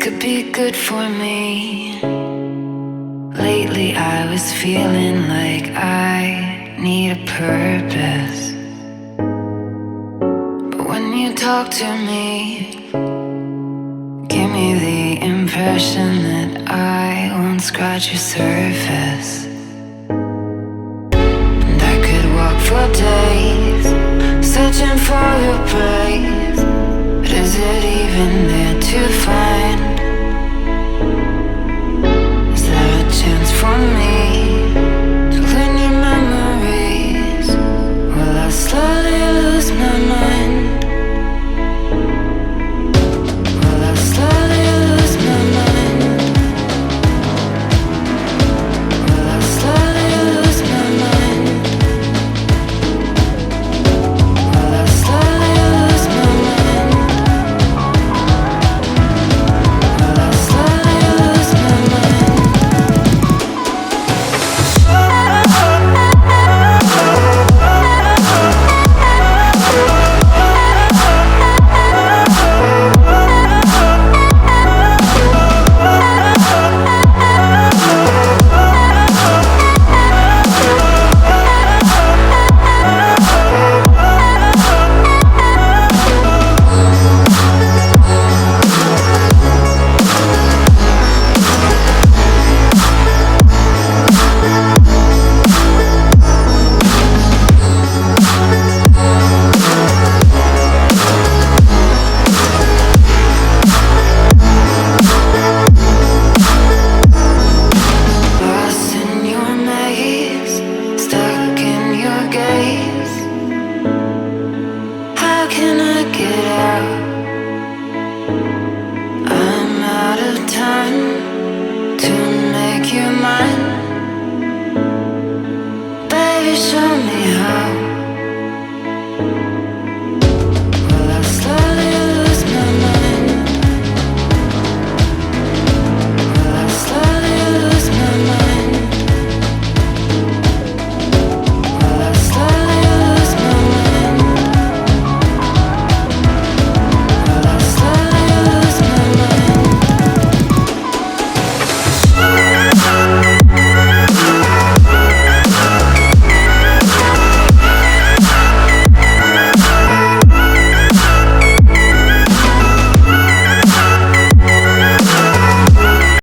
could be good for me. Lately I was feeling like I need a purpose. But when you talk to me, give me the impression that I won't scratch your surface. And I could walk for days, searching for your praise. But is it even there to find? Is there a chance for me to learn your memories? Will I slowly lose my mind? Will I slowly lose my mind? Will I slowly lose my mind? Will I slowly lose my mind? Will I slowly lose my mind? Lost in your maze, stuck in your gaze. How can I get out? I'm out of time to make you mine.